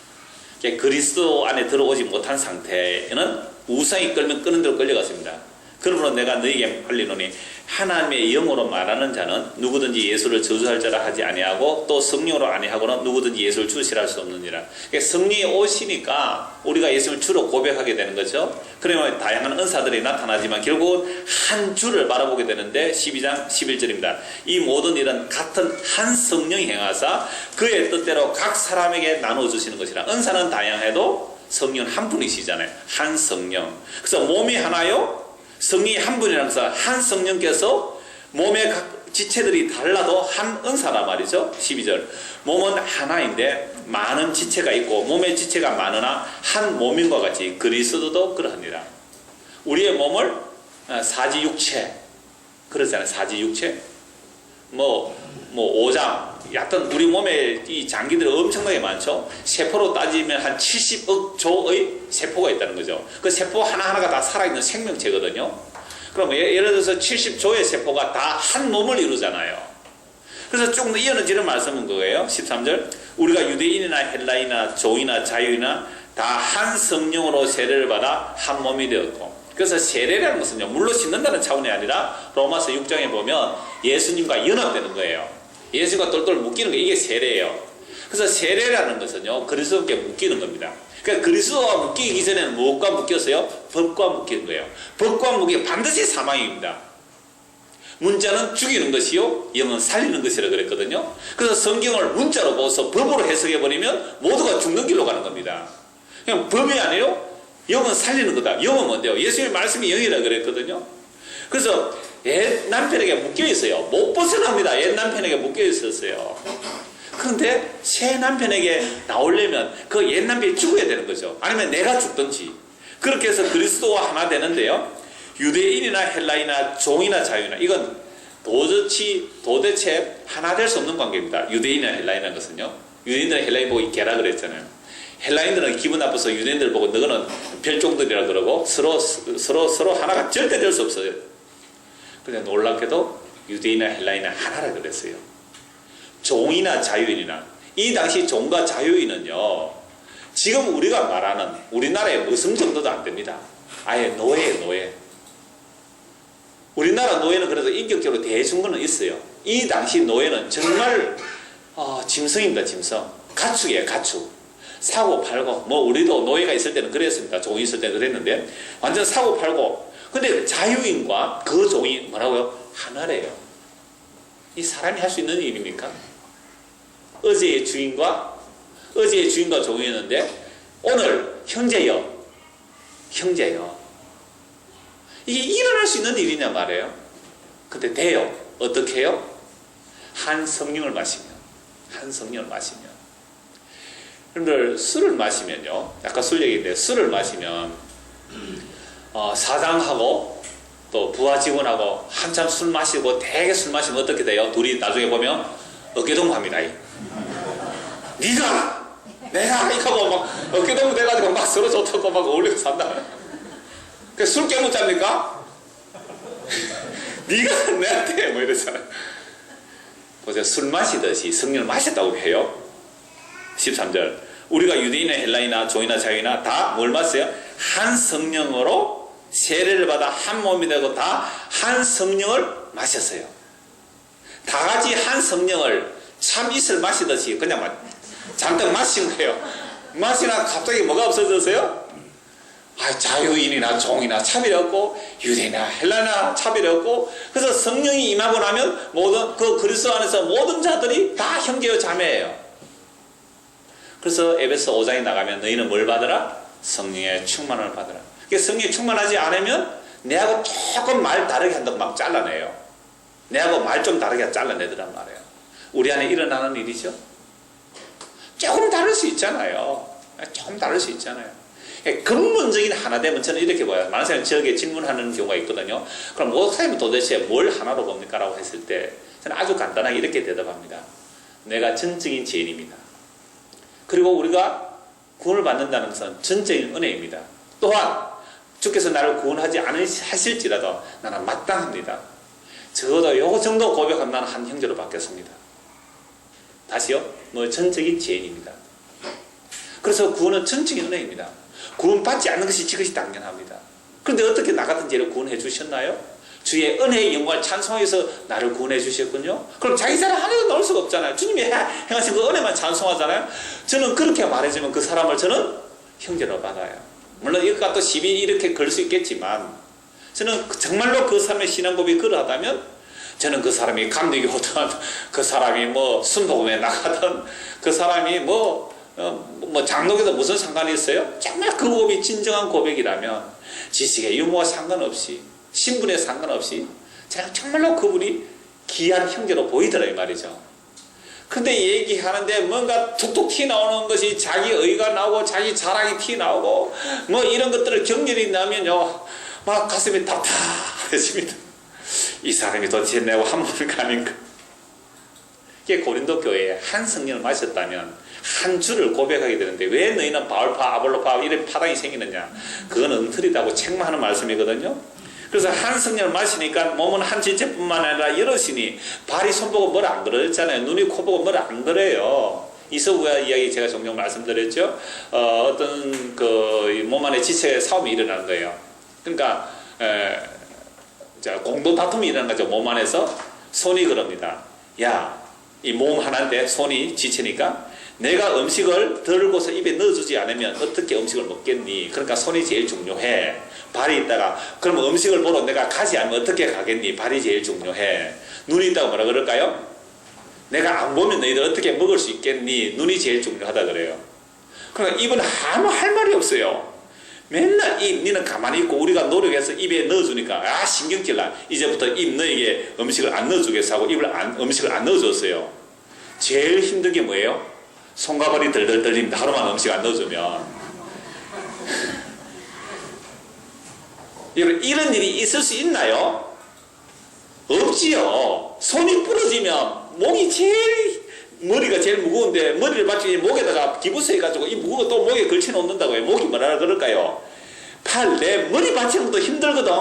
그리스도 안에 들어오지 못한 상태에는 우상이 끌면 끄는 대로 끌려갔습니다. 그러므로 내가 너희에게 알리노니 하나님의 영으로 말하는 자는 누구든지 예수를 저주할 자라 하지 아니하고 또 성령으로 아니하고는 누구든지 예수를 주시라 할 수 없느니라. 그러니까 성령이 오시니까 우리가 예수를 주로 고백하게 되는 거죠. 그러면 다양한 은사들이 나타나지만 결국 한 주를 바라보게 되는데 12장 11절입니다. 이 모든 일은 같은 한 성령이 행하사 그의 뜻대로 각 사람에게 나눠주시는 것이라. 은사는 다양해도 성령은 한 분이시잖아요. 한 성령. 그래서 몸이 하나요? 성령이 한 분이라면서 한 성령께서 몸의 각 지체들이 달라도 한 은사란 말이죠. 12절. 몸은 하나인데 많은 지체가 있고 몸의 지체가 많으나 한 몸인 것 같이 그리스도도 그러하니라. 우리의 몸을 사지육체 그러잖아요. 사지육체. 오장. 하여튼 우리 몸에 이 장기들이 엄청나게 많죠. 세포로 따지면 한 70억 조의 세포가 있다는 거죠. 그 세포 하나하나가 다 살아있는 생명체거든요. 그럼 예를 들어서 70조의 세포가 다 한 몸을 이루잖아요. 그래서 조금 더 이어지는 말씀은 그거예요. 13절. 우리가 유대인이나 헬라이나 조이나 자유이나 다 한 성령으로 세례를 받아 한 몸이 되었고. 그래서 세례라는 것은요, 물로 씻는다는 차원이 아니라 로마서 6장에 보면 예수님과 연합되는 거예요. 예수가 똘똘 묶이는 게 이게 세례예요. 그래서 세례라는 것은요, 그리스도께 묶이는 겁니다. 그러니까 그리스도와 묶이기 전에는 무엇과 묶였어요? 법과 묶이는 거예요. 법과 묶이면 반드시 사망입니다. 문자는 죽이는 것이요, 영은 살리는 것이라 그랬거든요. 그래서 성경을 문자로 보고서 법으로 해석해버리면 모두가 죽는 길로 가는 겁니다. 그냥 법이 아니에요? 영은 살리는 거다. 영은 뭔데요? 예수님의 말씀이 영이라 그랬거든요. 그래서 옛 남편에게 묶여있어요. 못 벗어납니다. 옛 남편에게 묶여있었어요. 그런데 새 남편에게 나오려면 그 옛 남편이 죽어야 되는 거죠. 아니면 내가 죽든지. 그렇게 해서 그리스도와 하나 되는데요. 유대인이나 헬라이나 종이나 자유나 이건 도대체 하나 될 수 없는 관계입니다. 유대인이나 헬라이라는 것은요. 유대인들은 헬라인 보고 개라 그랬잖아요. 헬라인들은 기분 나빠서 유대인들 보고 너희는 별종들이라 그러고 서로 하나가 절대 될 수 없어요. 근데 놀랍게도 유대인이나 헬라인이나 하나라 그랬어요. 종이나 자유인이나. 이 당시 종과 자유인은요, 지금 우리가 말하는 우리나라의 무슨 정도도 안 됩니다. 아예 노예예요, 노예. 우리나라 노예는 그래도 인격적으로 대해준 거는 있어요. 이 당시 노예는 정말 짐승입니다, 짐승. 가축이에요, 가축. 사고 팔고, 뭐 우리도 노예가 있을 때는 그랬습니다. 종이 있을 때는 그랬는데 완전 사고 팔고. 근데 자유인과 그 종이 뭐라고요? 하나래요. 이 사람이 할 수 있는 일입니까? 어제의 주인과 종이었는데 오늘 형제요. 이게 일어날 수 있는 일이냐 말이에요. 근데 돼요. 어떻게 해요? 한 성령을 마시면. 여러분들 술을 마시면요. 아까 술 얘기인데 술을 마시면 사장하고 또 부하 직원하고 한참 술 마시고 되게 술 마시면 어떻게 돼요? 둘이 나중에 보면 어깨동무합니다. 네가 내가 이거고 막 어깨동무 돼가지고 막 서로 좋다고 막 어울리고 산다. 그 술 깨묻자입니까? 네가 내한테 뭐 이러잖아요. 보세요. 술 마시듯이 성령을 마셨다고 해요. 13절. 우리가 유대인이나 헬라이나 종이나 자유이나 다 뭘 마셨어요? 한 성령으로 세례를 받아 한 몸이 되고 다 한 성령을 마셨어요. 다 같이 한 성령을 참이슬 마시듯이 그냥 잔뜩 마신 거예요. 마시나 갑자기 뭐가 없어졌어요? 자유인이나 종이나 차별이 없고 유대나 헬라나 차별이 없고 그래서 성령이 임하고 나면 모든 그 그리스도 안에서 모든 자들이 다 형제요 자매예요. 그래서 에베소 5장에 나가면 너희는 뭘 받으라? 성령의 충만을 받으라. 성령이 충만하지 않으면 내하고 조금 말 다르게 한다고 막 잘라내요. 내하고 말 좀 다르게 잘라내더란 말이에요. 우리 안에 일어나는 일이죠. 조금 다를 수 있잖아요. 근본적인 하나 되면 저는 이렇게 봐요. 많은 사람이 저에게 질문하는 경우가 있거든요. 그럼 목사님은 도대체 뭘 하나로 봅니까? 라고 했을 때 저는 아주 간단하게 이렇게 대답합니다. 내가 전적인 죄인입니다. 그리고 우리가 구원을 받는다는 것은 전적인 은혜입니다. 또한 주께서 나를 구원하지 않으실지라도 나는 마땅합니다. 적어도 요 정도 고백하면 나는 한 형제로 바뀌었습니다. 다시요. 전적인 죄인입니다. 그래서 구원은 전적인 은혜입니다. 구원받지 않는 것이 지것이 당연합니다. 그런데 어떻게 나 같은 죄를 구원해 주셨나요? 주의 은혜의 영광을 찬송해서 나를 구원해 주셨군요. 그럼 자기 사람 하나도 넣을 수가 없잖아요. 주님이 행하신 그 은혜만 찬송하잖아요. 저는 그렇게 말해주면 그 사람을 저는 형제로 받아요. 물론 이것과 또 시비 이렇게 걸 수 있겠지만 저는 정말로 그 사람의 신앙 고백이 그러하다면 저는 그 사람이 감리교 오든 그 사람이 순복음에 나가든 그 사람이 장로교도 무슨 상관이 있어요? 정말 그 고백이 진정한 고백이라면 지식의 유무와 상관없이 신분에 상관없이 제가 정말로 그분이 귀한 형제로 보이더라 이 말이죠. 근데 얘기하는데 뭔가 툭툭 튀어나오는 것이 자기 의가 나오고 자기 자랑이 튀어나오고 이런 것들을 경렬이 나면요 막 가슴이 답답해집니다. 이 사람이 도대체 내가 한 몸인가 아닌가. 이게 고린도 교회에 한 성령을 마셨다면 한 주를 고백하게 되는데 왜 너희는 바울파 아볼로파 이런 파당이 생기느냐. 그건 엉터리다고 책망하는 말씀이거든요. 그래서 한 성령을 마시니까 몸은 한 지체뿐만 아니라 여럿이니 발이 손보고 뭘 안 그랬잖아요. 눈이 코보고 뭘 안 그래요. 이서구야 이야기 제가 종종 말씀드렸죠. 어떤 그 몸 안에 지체의 싸움이 일어나는 거예요. 그러니까 공동 다툼이 일어나는 거죠. 몸 안에서 손이 그럽니다. 야, 이 몸 하나인데 손이 지체니까 내가 음식을 들고서 입에 넣어주지 않으면 어떻게 음식을 먹겠니? 그러니까 손이 제일 중요해. 발이 있다가 그러면 음식을 보러 내가 가지 않으면 어떻게 가겠니? 발이 제일 중요해. 눈이 있다고 뭐라 그럴까요? 내가 안 보면 너희들 어떻게 먹을 수 있겠니? 눈이 제일 중요하다 그래요. 그러니까 입은 아무 할 말이 없어요. 맨날 입 니는 가만히 있고 우리가 노력해서 입에 넣어주니까 신경질나. 이제부터 입 너에게 음식을 안 넣어주겠어 하고 음식을 안 넣어줬어요. 제일 힘든 게 뭐예요? 손과 발이 덜덜 떨립니다. 하루만 음식 안 넣어주면. 여러분 이런 일이 있을 수 있나요? 없지요. 손이 부러지면 머리가 제일 무거운데 머리를 받치니 목에다가 기부서 해가지고 이 무거운 또 목에 걸쳐 놓는다고요. 목이 뭐라 그럴까요? 내 머리 받치는 것도 힘들거든.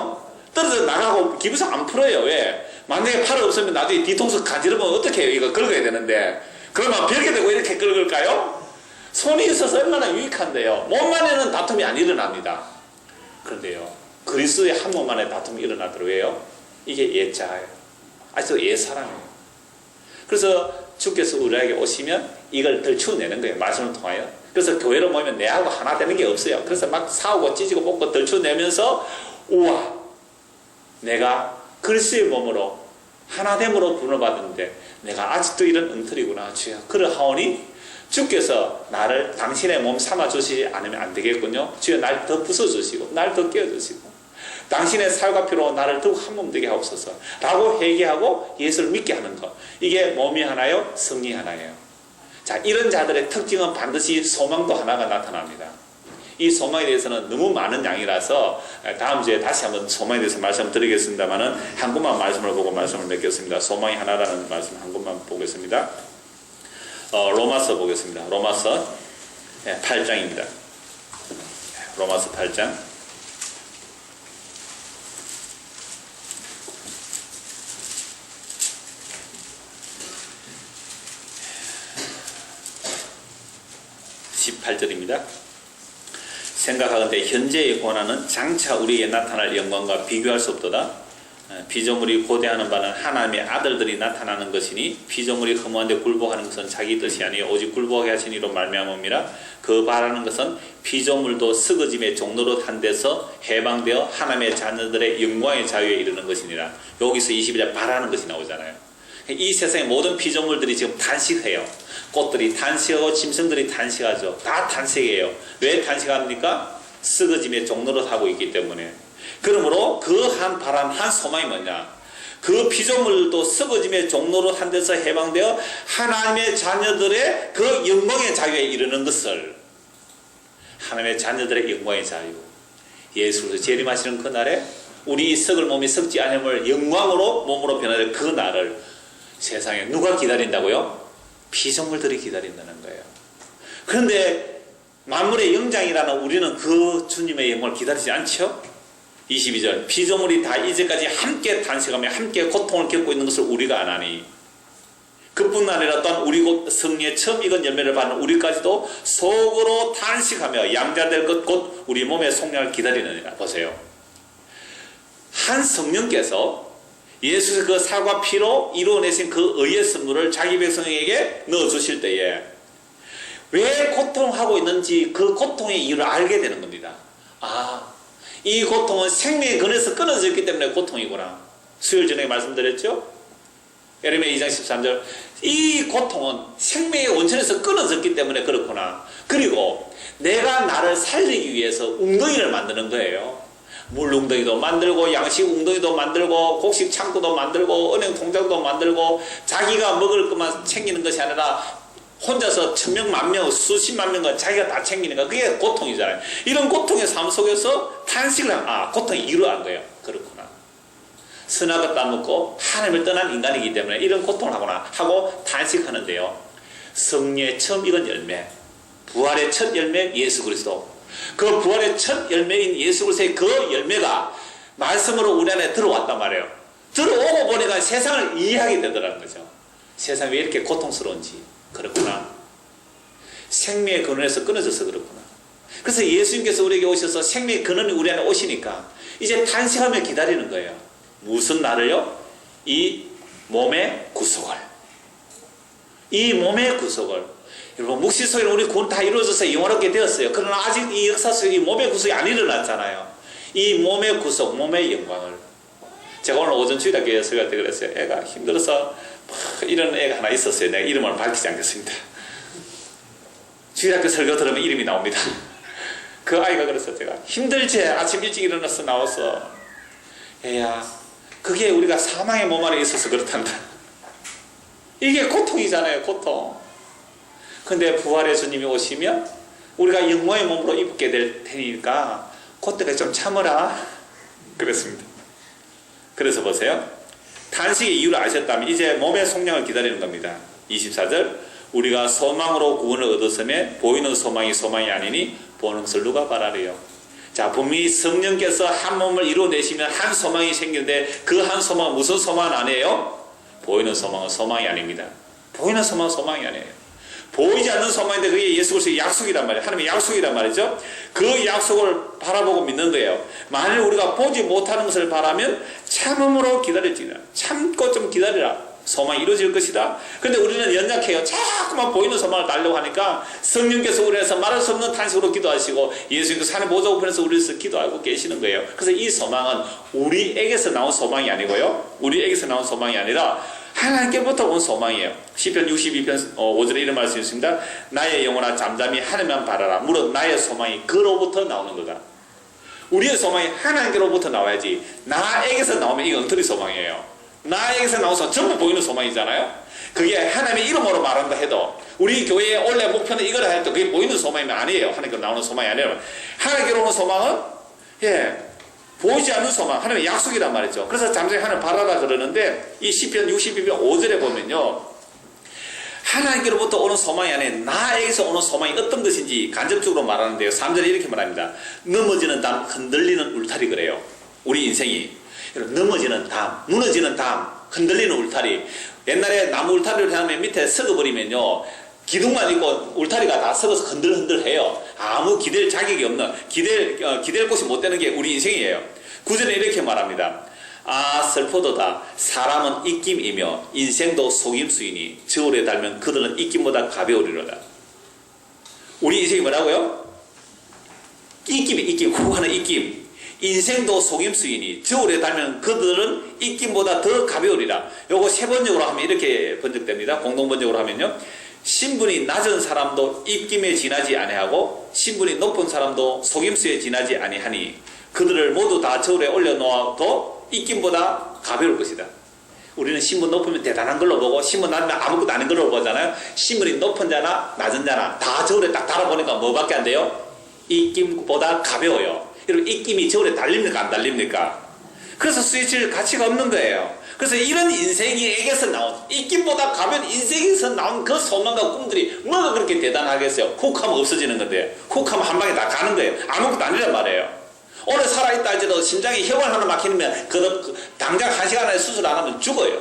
떨어져 나가고 기부상 안 풀어요. 왜? 만약에 팔 없으면 나중에 뒤통수 간지러면 어떻게 해요? 이거 긁어야 되는데. 그러면 벽에 대고 이렇게 긁을까요? 손이 있어서 얼마나 유익한데요. 몸만에는 다툼이 안 일어납니다. 그런데요, 그리스도의 한 몸만에 다툼이 일어나도록 해요. 이게 옛자예요. 아주 옛사람이에요. 그래서 주께서 우리에게 오시면 이걸 덜추어내는 거예요. 말씀을 통하여. 그래서 교회로 모이면 내하고 하나 되는 게 없어요. 그래서 막 싸우고 찢고 뽑고 덜추어내면서 우와, 내가 그리스도의 몸으로 하나됨으로 부름을 받았는데 내가 아직도 이런 엉터리구나. 주여, 그러하오니 주께서 나를 당신의 몸 삼아 주시지 않으면 안 되겠군요. 주여, 날 더 부숴주시고 날 더 깨워주시고 당신의 살과 피로 나를 더욱 한 몸 되게 하옵소서 라고 회개하고 예수를 믿게 하는 것. 이게 몸이 하나요? 성리 하나예요. 자, 이런 자들의 특징은 반드시 소망도 하나가 나타납니다. 이 소망에 대해서는 너무 많은 양이라서 다음 주에 다시 한번 소망에 대해서 말씀드리겠습니다만은 한 곳만 말씀을 보고 말씀을 맺겠습니다. 소망이 하나라는 말씀 한 곳만 보겠습니다. 로마서 보겠습니다. 로마서 8장입니다. 로마서 8장 18절입니다. 생각하건대 현재의 고난은 장차 우리에게 나타날 영광과 비교할 수 없도다. 피조물이 고대하는 바는 하나님의 아들들이 나타나는 것이니 피조물이 허무한데 굴복하는 것은 자기 뜻이 아니요 오직 굴복하게 하신 이로 말미암음이라. 그 바라는 것은 피조물도 썩어짐의 종로로 탄 데서 해방되어 하나님의 자녀들의 영광의 자유에 이르는 것이니라. 여기서 22절 바라는 것이 나오잖아요. 이 세상의 모든 피조물들이 지금 단식해요. 꽃들이 단식하고 짐승들이 단식하죠. 다 단식해요. 왜 단식합니까? 썩어짐의 종로로 타고 있기 때문에. 그러므로 그 한 바람, 한 소망이 뭐냐? 그 피조물도 썩어짐의 종로로 한 데서 해방되어 하나님의 자녀들의 그 영광의 자유에 이르는 것을, 하나님의 자녀들의 영광의 자유, 예수께서 재림하시는 그날에 우리 썩을 몸이 썩지 않음을 영광으로 몸으로 변화될 그 날을 세상에 누가 기다린다고요? 피조물들이 기다린다는 거예요. 그런데 만물의 영장이라는 우리는 그 주님의 영광을 기다리지 않죠? 22절 피조물이 다 이제까지 함께 단식하며 함께 고통을 겪고 있는 것을 우리가 안 하니 그뿐 아니라 또한 우리 곧 성리에 처음 익은 열매를 받는 우리까지도 속으로 단식하며 양자될 것 곧 우리 몸의 속량을 기다리느니라. 보세요. 한 성령께서 예수의 그 살과 피로 이루어내신 그 의의 선물을 자기 백성에게 넣어주실 때에 왜 고통하고 있는지 그 고통의 이유를 알게 되는 겁니다. 아, 이 고통은 생명의 근에서 끊어져 있기 때문에 고통이구나. 수요일 전에 말씀드렸죠? 예레미야 2장 13절 이 고통은 생명의 원천에서 끊어졌기 때문에 그렇구나. 그리고 내가 나를 살리기 위해서 웅덩이를 만드는 거예요. 물 웅덩이도 만들고 양식 웅덩이도 만들고 곡식 창고도 만들고 은행 통장도 만들고 자기가 먹을 것만 챙기는 것이 아니라 혼자서 천명 만명 수십만 명을 자기가 다 챙기는 거, 그게 고통이잖아요. 이런 고통의 삶 속에서 탄식을 하면 고통이 이루어진 거예요. 그렇구나. 선악을 따먹고 하나님을 떠난 인간이기 때문에 이런 고통을 하구나 하고 탄식하는데요. 성령의 처음 익은 열매, 부활의 첫 열매 예수 그리스도, 그 부활의 첫 열매인 예수 그리스도의 그 열매가 말씀으로 우리 안에 들어왔단 말이에요. 들어오고 보니까 세상을 이해하게 되더라는 거죠. 세상이 왜 이렇게 고통스러운지. 그렇구나. 생명의 근원에서 끊어져서 그렇구나. 그래서 예수님께서 우리에게 오셔서 생명의 근원이 우리 안에 오시니까 이제 탄식하며 기다리는 거예요. 무슨 날을요? 이 몸의 구속을. 이 몸의 구속을. 여러분, 묵시 속에 우리 구원 다 이루어져서 영원하게 되었어요. 그러나 아직 이 역사 속에 이 몸의 구속이 안 일어났잖아요. 이 몸의 구속, 몸의 영광을. 제가 오늘 오전 주일학교에 설교할 때 그랬어요. 애가 힘들어서 이런 애가 하나 있었어요. 내가 이름을 밝히지 않겠습니다. 주일학교 설교 들으면 이름이 나옵니다. 그 아이가 그랬어요. 제가 힘들지? 아침 일찍 일어나서 나와서 애야, 그게 우리가 사망의 몸 안에 있어서 그렇단다. 이게 고통이잖아요. 고통. 근데 부활의 주님이 오시면 우리가 영광의 몸으로 입게 될 테니까 그때까지 좀 참으라 그랬습니다. 그래서 보세요. 탄식의 이유를 아셨다면 이제 몸의 속량을 기다리는 겁니다. 24절 우리가 소망으로 구원을 얻었으며 보이는 소망이 소망이 아니니 보는 것을 누가 바라리요. 자, 분명히 성령께서 한 몸을 이루어내시면 한 소망이 생기는데 그 한 소망은 무슨 소망은 아니에요? 보이는 소망은 소망이 아닙니다. 보이는 소망은 소망이 아니에요. 보이지 않는 소망인데 그게 예수 그리스도의 약속이란 말이에요. 하나님의 약속이란 말이죠. 그 약속을 바라보고 믿는 거예요. 만일 우리가 보지 못하는 것을 바라면 참음으로 기다릴지니라. 참고 좀 기다리라. 소망이 이루어질 것이다. 그런데 우리는 연약해요. 자꾸만 보이는 소망을 달려고 하니까 성령께서 우리에서 말할 수 없는 탄식으로 기도하시고 예수님께서 하나님 보좌 우편에서 우리에서 기도하고 계시는 거예요. 그래서 이 소망은 우리에게서 나온 소망이 아니고요. 우리에게서 나온 소망이 아니라 하나님께부터 온 소망이에요. 시편 62편 5절에 이런 말씀이 있습니다. 나의 영혼아 잠잠히 하나님만 바라라. 무릇 나의 소망이 그로부터 나오는 거다. 우리의 소망이 하나님께로부터 나와야지 나에게서 나오면 이건 엉터리 소망이에요. 나에게서 나온 소망 전부 보이는 소망이잖아요. 그게 하나님의 이름으로 말한다 해도 우리 교회의 원래 목표는 이거라 해도 그게 보이는 소망이면 아니에요. 하나님께로 나오는 소망이 아니에요. 하나님께로 오는 소망은 보이지 않는 소망, 하나님의 약속이란 말이죠. 그래서 잠시 하나님 바라라 그러는데 이 시편 62편 5절에 보면요, 하나님께로부터 오는 소망이 아니라 나에게서 오는 소망이 어떤 것인지 간접적으로 말하는데요. 3절에 이렇게 말합니다. 넘어지는 담, 흔들리는 울타리 그래요. 우리 인생이 넘어지는 담, 무너지는 담, 흔들리는 울타리. 옛날에 나무 울타리를 하면 밑에 썩어버리면요, 기둥만 있고 울타리가 다 썩어서 흔들흔들해요. 아무 기댈 자격이 없는, 기댈 곳이 못 되는 게 우리 인생이에요. 구절에 이렇게 말합니다. 아 슬퍼도다. 사람은 입김이며 인생도 속임수이니 저울에 달면 그들은 입김보다 가벼우리로다. 우리 인생이 뭐라고요? 입김, 후하는 입김. 인생도 속임수이니 저울에 달면 그들은 입김보다 더 가벼우리라. 요거 세 번역으로 하면 이렇게 번역됩니다. 공동 번역으로 하면요, 신분이 낮은 사람도 입김에 지나지 아니하고 신분이 높은 사람도 속임수에 지나지 아니하니 그들을 모두 다 저울에 올려놓아도 입김보다 가벼울 것이다. 우리는 신분 높으면 대단한 걸로 보고 신분 낮으면 아무것도 아닌 걸로 보잖아요. 신분이 높은 자나 낮은 자나 다 저울에 딱 달아보니까 뭐밖에 안 돼요? 입김보다 가벼워요. 여러분, 입김이 저울에 달립니까 안 달립니까? 그래서 스위치를 가치가 없는 거예요. 그래서 이런 인생에게서 나온, 입김보다 가벼운 인생에서 나온 그 소망과 꿈들이 뭐가 그렇게 대단하겠어요? 훅 하면 없어지는 건데, 훅 하면 한 방에 다 가는 거예요. 아무것도 아니란 말이에요. 오늘 살아있다 할지라도 심장에 혈관 하나 막히면 당장 1시간 안에 수술 안 하면 죽어요.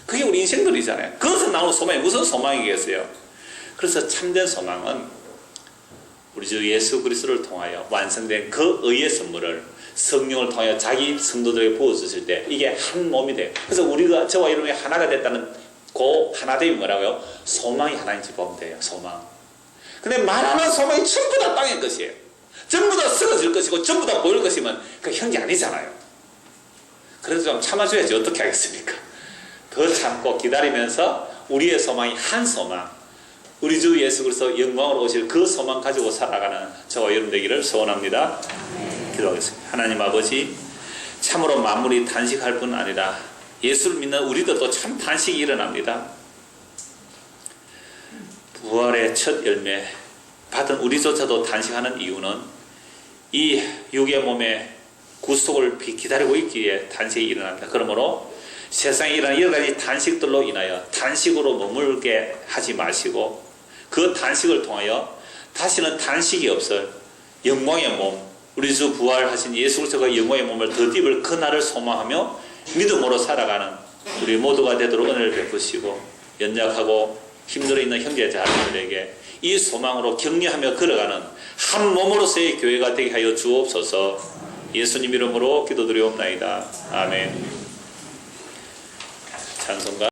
그게 우리 인생들이잖아요. 그것서 나오는 소망이 무슨 소망이겠어요? 그래서 참된 소망은 우리 주 예수 그리스도를 통하여 완성된 그 의의 선물을 성령을 통하여 자기 성도들에게 부어주실 때 이게 한 몸이 돼요. 그래서 우리가 저와 여러분이 하나가 됐다는 그 하나됨이 뭐라고요? 소망이 하나인지 보면 돼요. 소망. 근데 말하는 소망이 전부 다 땅의 것이에요. 전부 다 쓰러질 것이고 전부 다 보일 것이면 그 형이 아니잖아요. 그래서 좀 참아줘야지 어떻게 하겠습니까? 더 참고 기다리면서 우리의 소망이 한 소망, 우리 주 예수 그리스도 영광으로 오실 그 소망 가지고 살아가는 저와 여러분 되기를 소원합니다. 기도하겠습니다. 하나님 아버지, 참으로 만물이 단식할 뿐 아니라 예수를 믿는 우리들도 참 단식이 일어납니다. 부활의 첫 열매 받은 우리조차도 단식하는 이유는 이 육의 몸의 구속을 기다리고 있기에 단식이 일어납니다. 그러므로 세상에 일어나는 여러 가지 단식들로 인하여 단식으로 머물게 하지 마시고 그 단식을 통하여 다시는 단식이 없을 영광의 몸, 우리 주 부활하신 예수 그리스도가 영광의 몸을 덧입을 그날을 소망하며 믿음으로 살아가는 우리 모두가 되도록 은혜를 베푸시고 연약하고 힘들어 있는 형제자매들에게 이 소망으로 격려하며 걸어가는 한 몸으로서의 교회가 되게 하여 주옵소서. 예수님 이름으로 기도드리옵나이다. 아멘. 찬송가